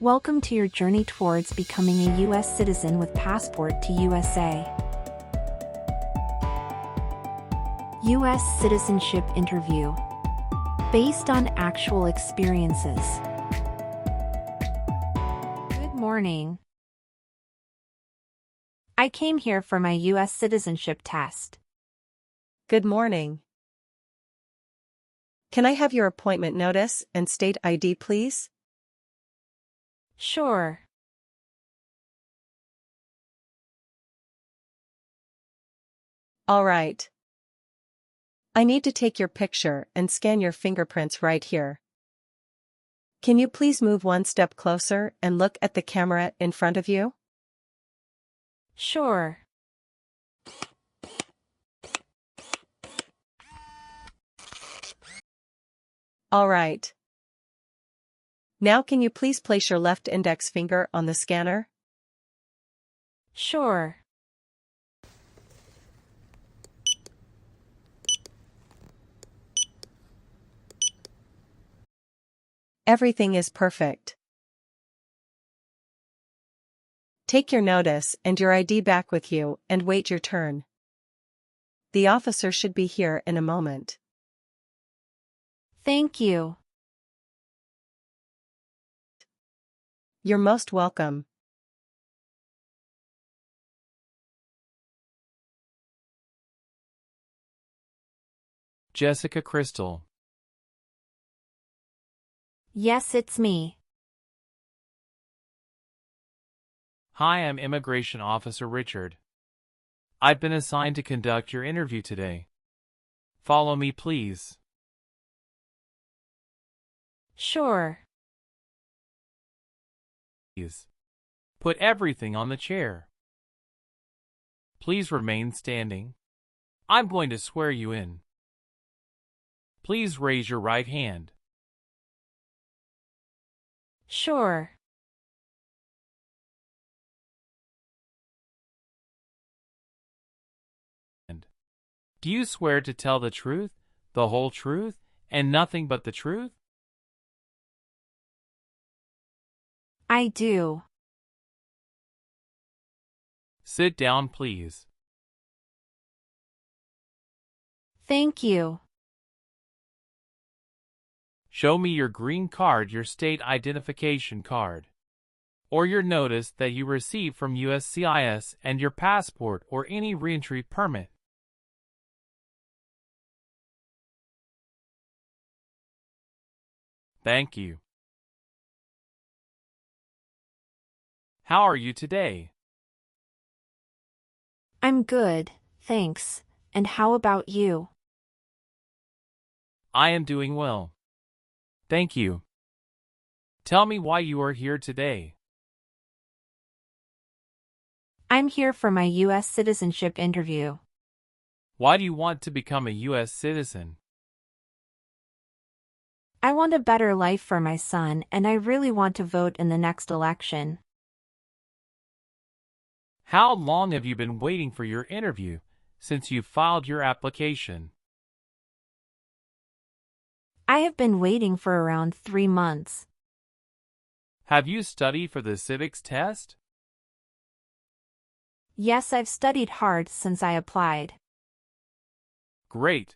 Welcome to your journey towards becoming a US citizen with passport to USA. US Citizenship Interview. Based on actual experiences. Good morning. I came here for my US citizenship test. Good morning. Can I have your appointment notice and state ID, please? Sure. All right. I need to take your picture and scan your fingerprints right here. Can you please move one step closer and look at the camera in front of you? Sure. All right. Now can you please place your left index finger on the scanner? Sure. Everything is perfect. Take your notice and your ID back with you and wait your turn. The officer should be here in a moment. Thank you. You're most welcome. Jessica Crystal. Yes, it's me. Hi, I'm Immigration Officer Richard. I've been assigned to conduct your interview today. Follow me, please. Sure. Please. Put everything on the chair. Please remain standing. I'm going to swear you in. Please raise your right hand. Sure. Do you swear to tell the truth, the whole truth, and nothing but the truth? I do. Sit down, please. Thank you. Show me your green card, your state identification card, or your notice that you received from USCIS and your passport or any reentry permit. Thank you. How are you today? I'm good, thanks. And how about you? I am doing well. Thank you. Tell me why you are here today. I'm here for my US citizenship interview. Why do you want to become a US citizen? I want a better life for my son, and I really want to vote in the next election. How long have you been waiting for your interview since you filed your application? I have been waiting for around 3 months. Have you studied for the civics test? Yes, I've studied hard since I applied. Great.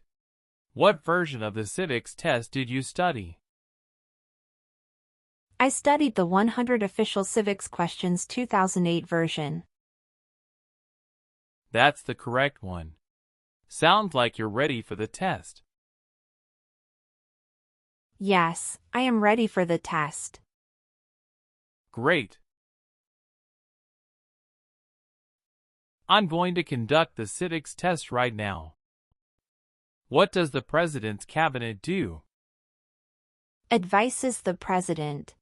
What version of the civics test did you study? I studied the 100 Official Civics Questions 2008 version. That's the correct one. Sounds like you're ready for the test. Yes, I am ready for the test. Great. I'm going to conduct the civics test right now. What does the President's Cabinet do? Advises the President.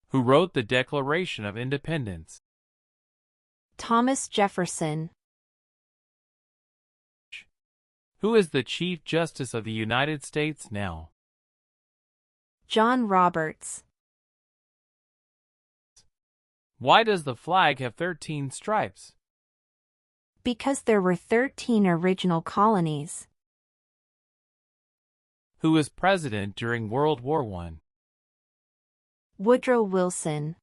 Who wrote the Declaration of Independence? Thomas Jefferson. Who is the Chief Justice of the United States now? John Roberts. Why does the flag have 13 stripes? Because there were 13 original colonies. Who was president during World War I? Woodrow Wilson.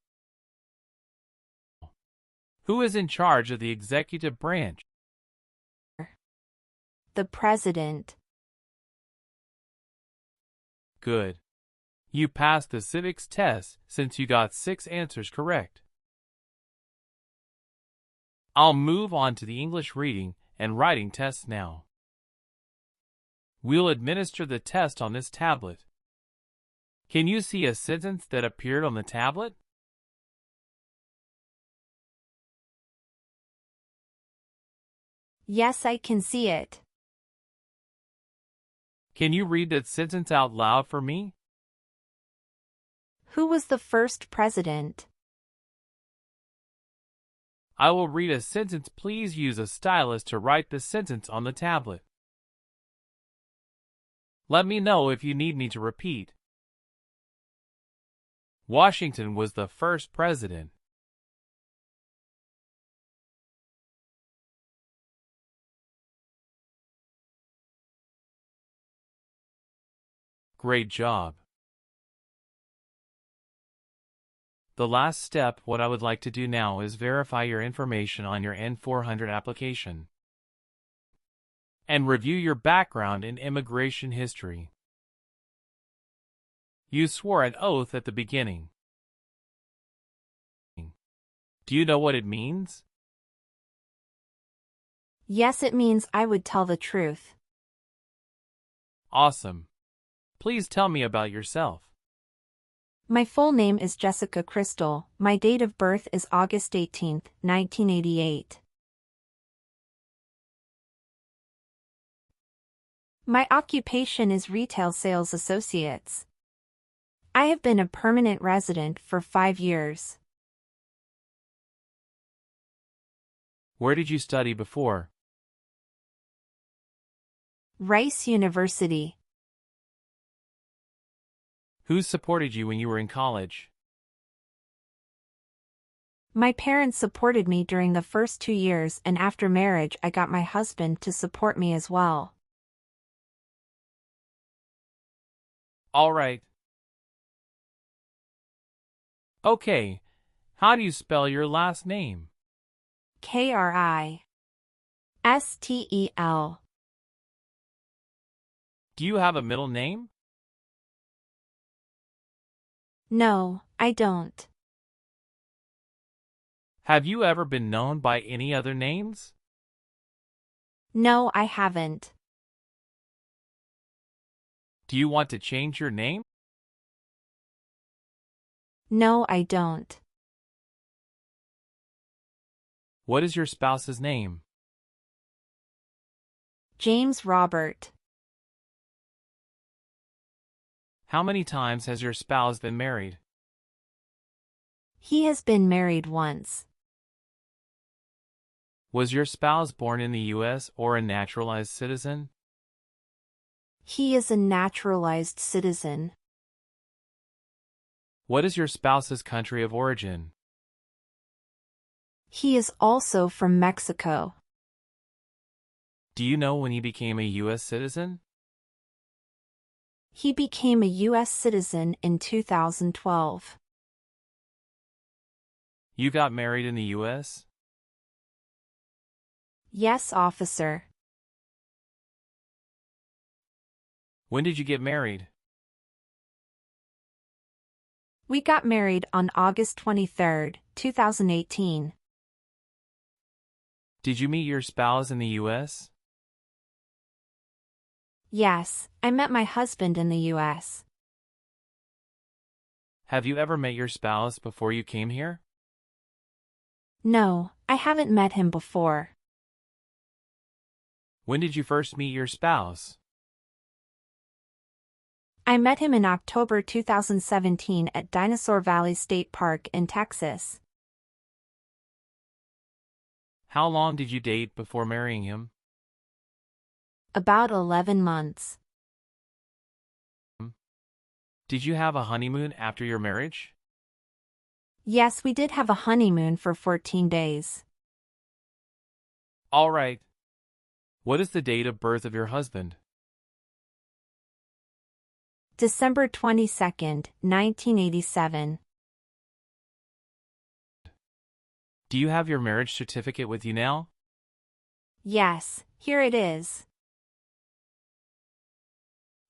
Who is in charge of the executive branch? The President. Good. You passed the civics test since you got 6 answers correct. I'll move on to the English reading and writing tests now. We'll administer the test on this tablet. Can you see a sentence that appeared on the tablet? Yes, I can see it. Can you read that sentence out loud for me? Who was the first president? I will read a sentence. Please use a stylus to write the sentence on the tablet. Let me know if you need me to repeat. Washington was the first president. Great job. The last step, what I would like to do now is verify your information on your N-400 application and review your background and immigration history. You swore an oath at the beginning. Do you know what it means? Yes, it means I would tell the truth. Awesome. Please tell me about yourself. My full name is Jessica Crystal. My date of birth is August 18, 1988. My occupation is retail sales associates. I have been a permanent resident for 5 years. Where did you study before? Rice University. Who supported you when you were in college? My parents supported me during the first 2 years, and after marriage I got my husband to support me as well. All right. Okay, how do you spell your last name? Kristel. Do you have a middle name? No, I don't. Have you ever been known by any other names? No, I haven't. Do you want to change your name? No, I don't. What is your spouse's name? James Robert. How many times has your spouse been married? He has been married once. Was your spouse born in the U.S. or a naturalized citizen? He is a naturalized citizen. What is your spouse's country of origin? He is also from Mexico. Do you know when he became a U.S. citizen? He became a US citizen in 2012. You got married in the U.S.? Yes, officer. When did you get married? We got married on August 23, 2018. Did you meet your spouse in the U.S.? Yes, I met my husband in the US. Have you ever met your spouse before you came here? No, I haven't met him before. When did you first meet your spouse? I met him in October 2017 at Dinosaur Valley State Park in Texas. How long did you date before marrying him? About 11 months. Did you have a honeymoon after your marriage? Yes, we did have a honeymoon for 14 days. All right. What is the date of birth of your husband? December 22, 1987. Do you have your marriage certificate with you now? Yes, here it is.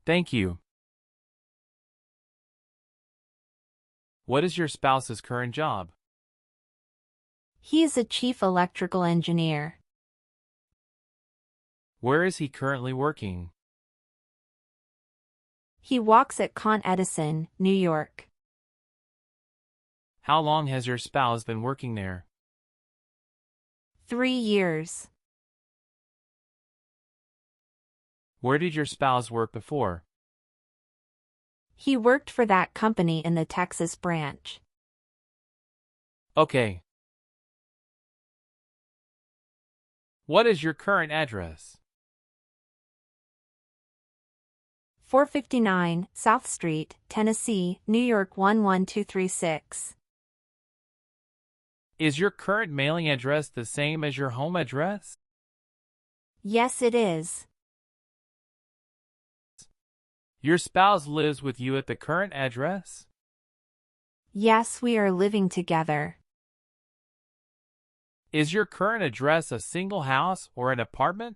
Thank you. What is your spouse's current job? He is a chief electrical engineer. Where is he currently working? He walks at Con Edison, New York. How long has your spouse been working there? 3 years. Where did your spouse work before? He worked for that company in the Texas branch. Okay. What is your current address? 459 South Street, Tennessee, New York 11236. Is your current mailing address the same as your home address? Yes, it is. Your spouse lives with you at the current address? Yes, we are living together. Is your current address a single house or an apartment?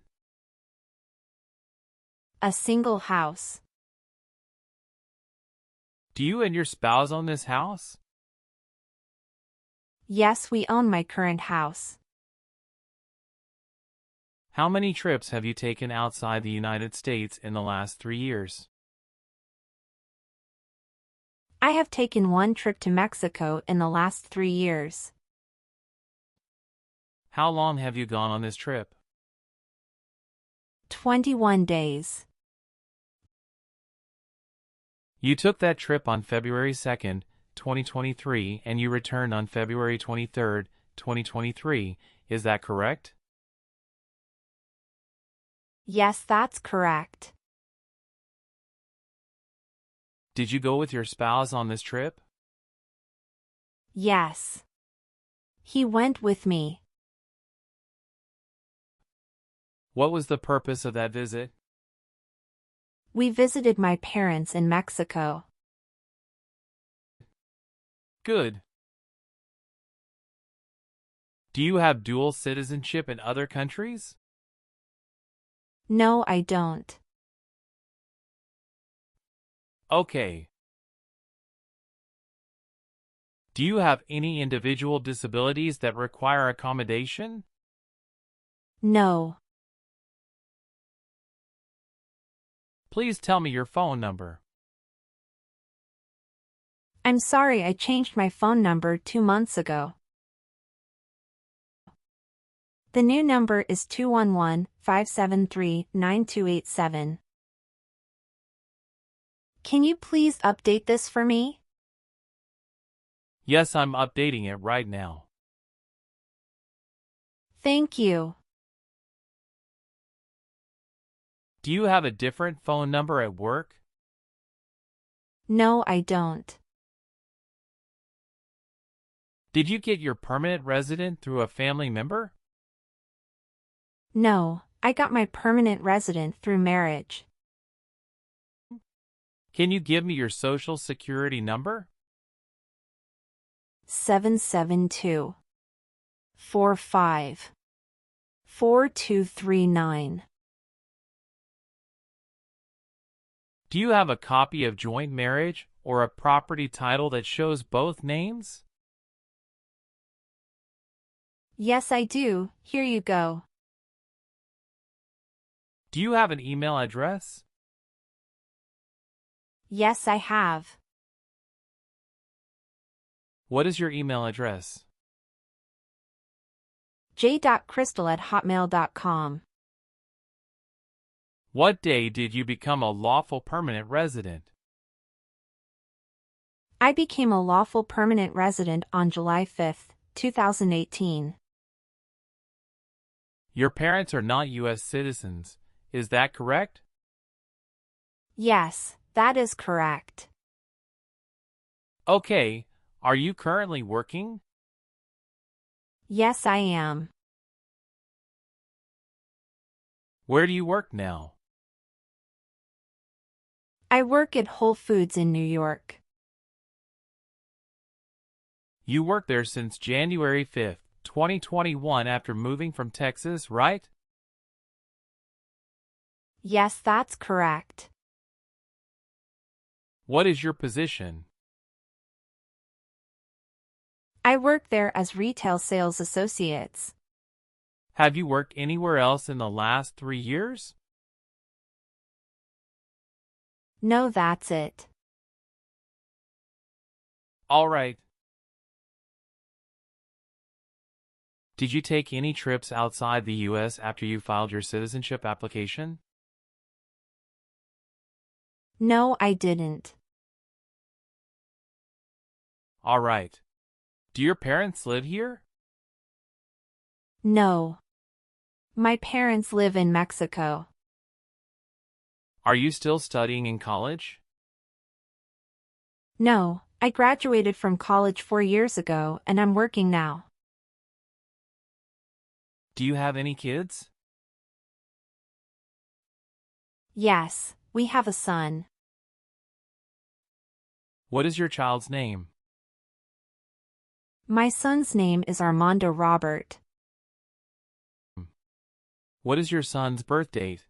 A single house. Do you and your spouse own this house? Yes, we own my current house. How many trips have you taken outside the United States in the last 3 years? I have taken 1 trip to Mexico in the last 3 years. How long have you gone on this trip? 21 days. You took that trip on February 2nd, 2023, and you returned on February 23rd, 2023. Is that correct? Yes, that's correct. Did you go with your spouse on this trip? Yes. He went with me. What was the purpose of that visit? We visited my parents in Mexico. Good. Do you have dual citizenship in other countries? No, I don't. Okay. Do you have any individual disabilities that require accommodation? No. Please tell me your phone number. I'm sorry, I changed my phone number 2 months ago. The new number is 211-573-9287. Can you please update this for me? Yes, I'm updating it right now. Thank you. Do you have a different phone number at work? No, I don't. Did you get your permanent resident through a family member? No, I got my permanent resident through marriage. Can you give me your social security number? 772 45 4239. Do you have a copy of joint marriage or a property title that shows both names? Yes, I do. Here you go. Do you have an email address? Yes, I have. What is your email address? j.crystal@hotmail.com. What day did you become a lawful permanent resident? I became a lawful permanent resident on July 5, 2018. Your parents are not US citizens, is that correct? Yes, that is correct. Okay, are you currently working? Yes, I am. Where do you work now? I work at Whole Foods in New York. You worked there since January 5th, 2021 after moving from Texas, right? Yes, that's correct. What is your position? I work there as retail sales associates. Have you worked anywhere else in the last 3 years? No, that's it. All right. Did you take any trips outside the U.S. after you filed your citizenship application? No, I didn't. All right. Do your parents live here? No. My parents live in Mexico. Are you still studying in college? No, I graduated from college 4 years ago and I'm working now. Do you have any kids? Yes, we have a son. What is your child's name? My son's name is Armando Robert. What is your son's birth date?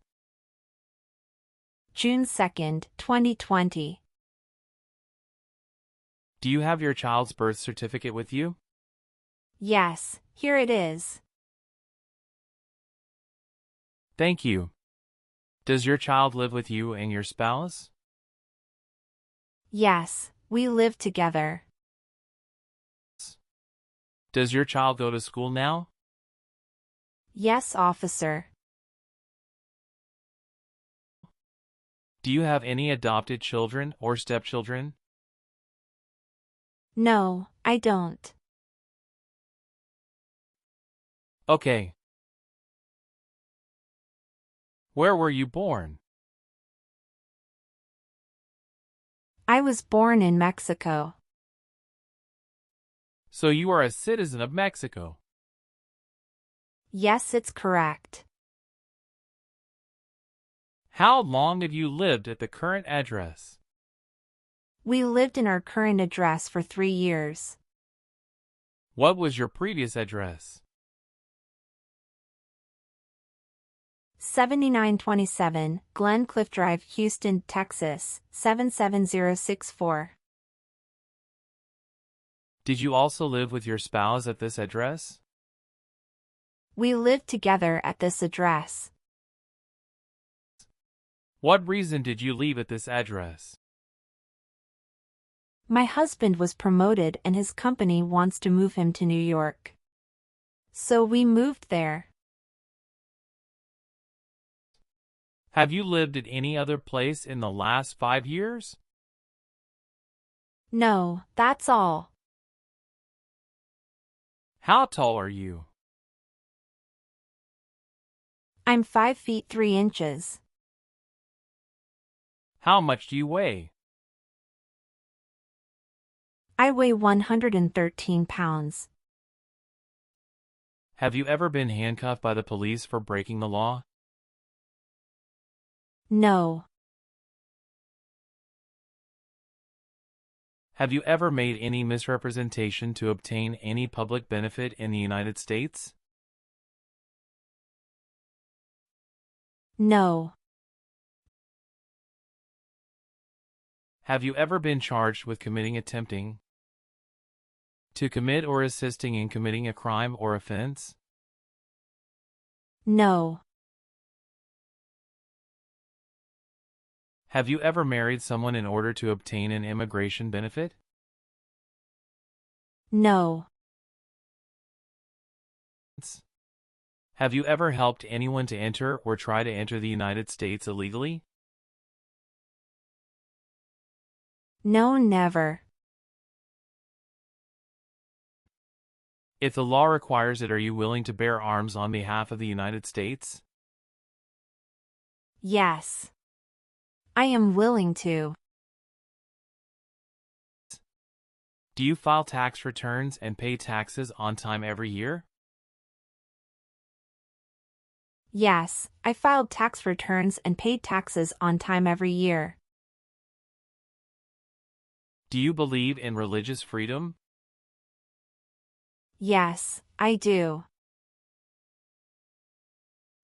June 2nd, 2020. Do you have your child's birth certificate with you? Yes, here it is. Thank you. Does your child live with you and your spouse? Yes, we live together. Does your child go to school now? Yes, officer. Do you have any adopted children or stepchildren? No, I don't. Okay. Where were you born? I was born in Mexico. So you are a citizen of Mexico. Yes, it's correct. How long have you lived at the current address? We lived in our current address for 3 years. What was your previous address? 7927 Glen Cliff Drive, Houston, Texas, 77064. Did you also live with your spouse at this address? We lived together at this address. What reason did you leave at this address? My husband was promoted and his company wants to move him to New York. So we moved there. Have you lived at any other place in the last 5 years? No, that's all. How tall are you? I'm 5 feet 3 inches. How much do you weigh? I weigh 113 pounds. Have you ever been handcuffed by the police for breaking the law? No. Have you ever made any misrepresentation to obtain any public benefit in the United States? No. Have you ever been charged with attempting to commit or assisting in committing a crime or offense? No. Have you ever married someone in order to obtain an immigration benefit? No. Have you ever helped anyone to enter or try to enter the United States illegally? No, never. If the law requires it, are you willing to bear arms on behalf of the United States? Yes. I am willing to. Do you file tax returns and pay taxes on time every year? Yes, I filed tax returns and paid taxes on time every year. Do you believe in religious freedom? Yes, I do.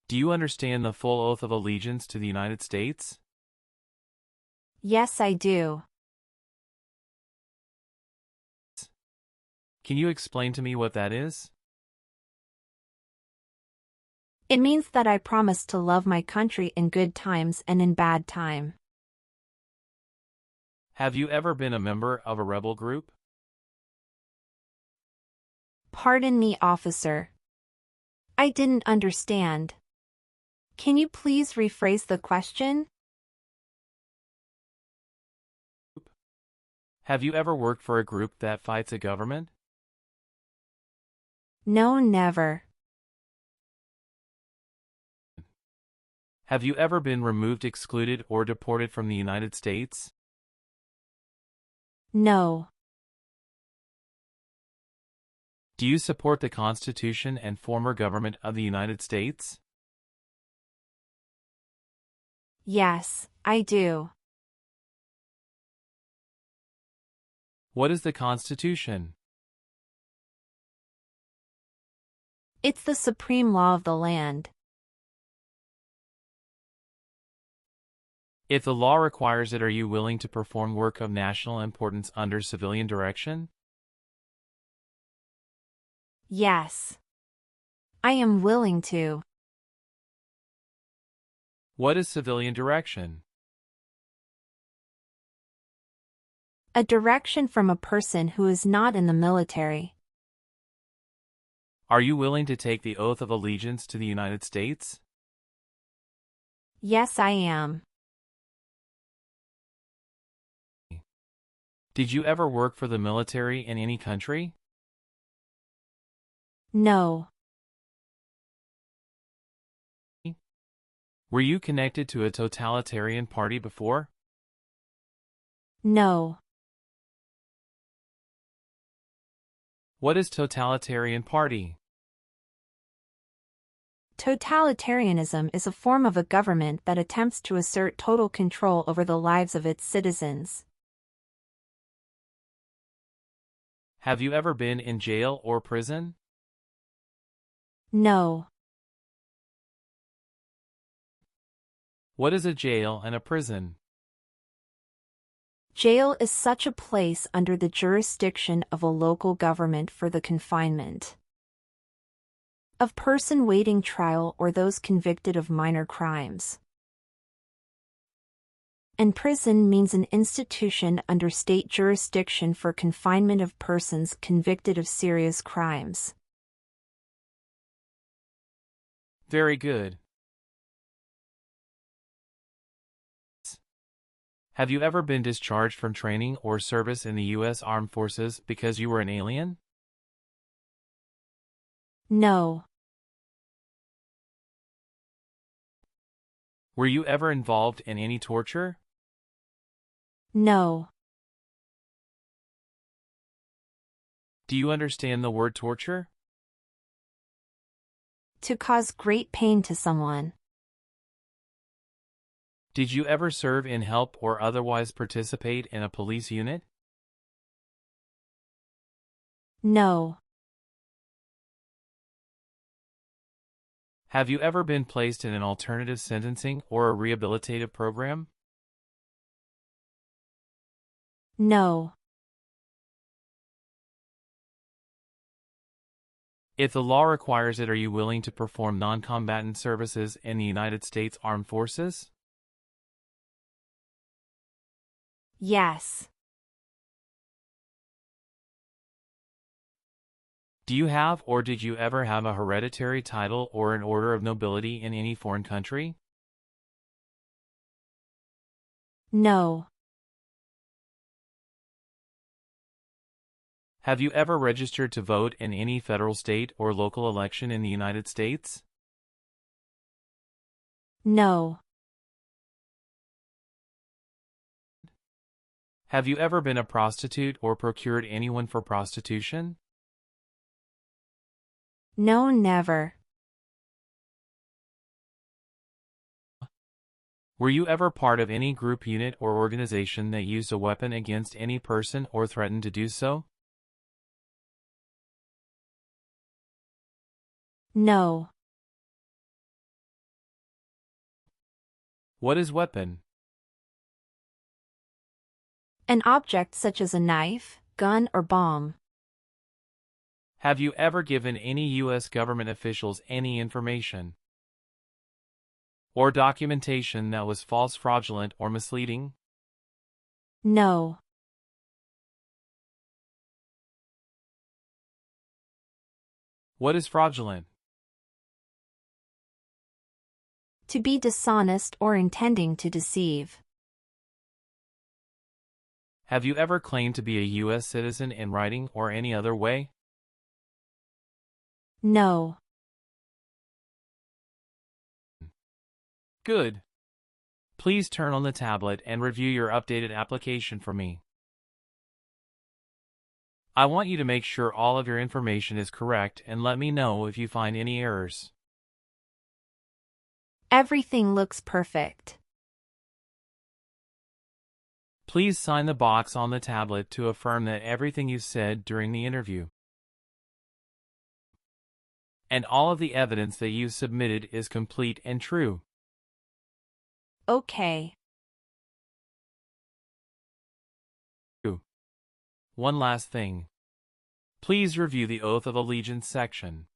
Do you understand the full oath of allegiance to the United States? Yes, I do. Can you explain to me what that is? It means that I promise to love my country in good times and in bad time. Have you ever been a member of a rebel group? Pardon me, officer. I didn't understand. Can you please rephrase the question? Have you ever worked for a group that fights a government? No, never. Have you ever been removed, excluded, or deported from the United States? No. Do you support the Constitution and former government of the United States? Yes, I do. What is the Constitution? It's the supreme law of the land. If the law requires it, are you willing to perform work of national importance under civilian direction? Yes. I am willing to. What is civilian direction? A direction from a person who is not in the military. Are you willing to take the oath of allegiance to the United States? Yes, I am. Did you ever work for the military in any country? No. Were you connected to a totalitarian party before? No. What is totalitarian party? Totalitarianism is a form of a government that attempts to assert total control over the lives of its citizens. Have you ever been in jail or prison? No. What is a jail and a prison? Jail is such a place under the jurisdiction of a local government for the confinement of person waiting trial or those convicted of minor crimes. And prison means an institution under state jurisdiction for confinement of persons convicted of serious crimes. Very good. Have you ever been discharged from training or service in the U.S. Armed Forces because you were an alien? No. Were you ever involved in any torture? No. Do you understand the word torture? To cause great pain to someone. Did you ever serve in, help, or otherwise participate in a police unit? No. Have you ever been placed in an alternative sentencing or a rehabilitative program? No. If the law requires it, are you willing to perform non-combatant services in the United States Armed Forces? Yes. Do you have or did you ever have a hereditary title or an order of nobility in any foreign country? No. Have you ever registered to vote in any federal, state, or local election in the United States? No. Have you ever been a prostitute or procured anyone for prostitution? No, never. Were you ever part of any group, unit, or organization that used a weapon against any person or threatened to do so? No. What is weapon? An object such as a knife, gun, or bomb. Have you ever given any U.S. government officials any information or documentation that was false, fraudulent, or misleading? No. What is fraudulent? To be dishonest or intending to deceive. Have you ever claimed to be a U.S. citizen in writing or any other way? No. Good. Please turn on the tablet and review your updated application for me. I want you to make sure all of your information is correct and let me know if you find any errors. Everything looks perfect. Please sign the box on the tablet to affirm that everything you said during the interview and all of the evidence that you submitted is complete and true. Okay. One last thing. Please review the Oath of Allegiance section.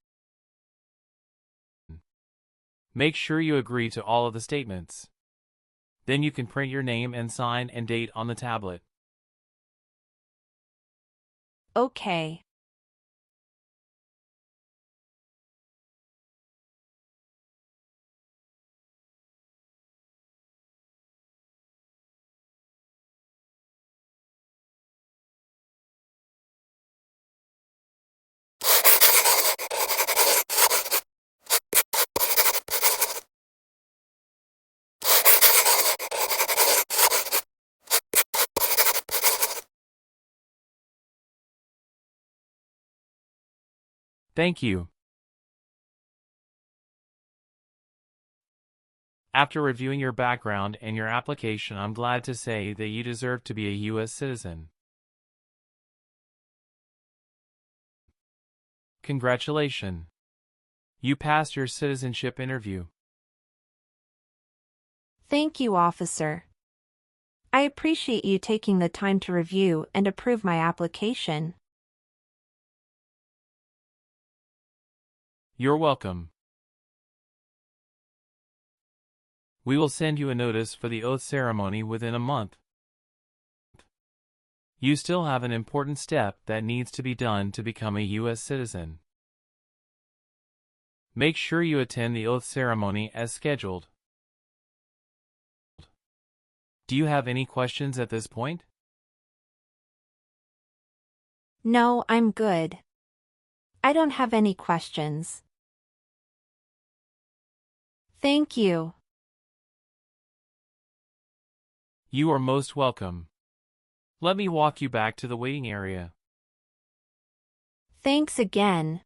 Make sure you agree to all of the statements. Then you can print your name and sign and date on the tablet. Okay. Thank you. After reviewing your background and your application, I'm glad to say that you deserve to be a U.S. citizen. Congratulations. You passed your citizenship interview. Thank you, officer. I appreciate you taking the time to review and approve my application. You're welcome. We will send you a notice for the oath ceremony within a month. You still have an important step that needs to be done to become a U.S. citizen. Make sure you attend the oath ceremony as scheduled. Do you have any questions at this point? No, I'm good. I don't have any questions. Thank you. You are most welcome. Let me walk you back to the waiting area. Thanks again.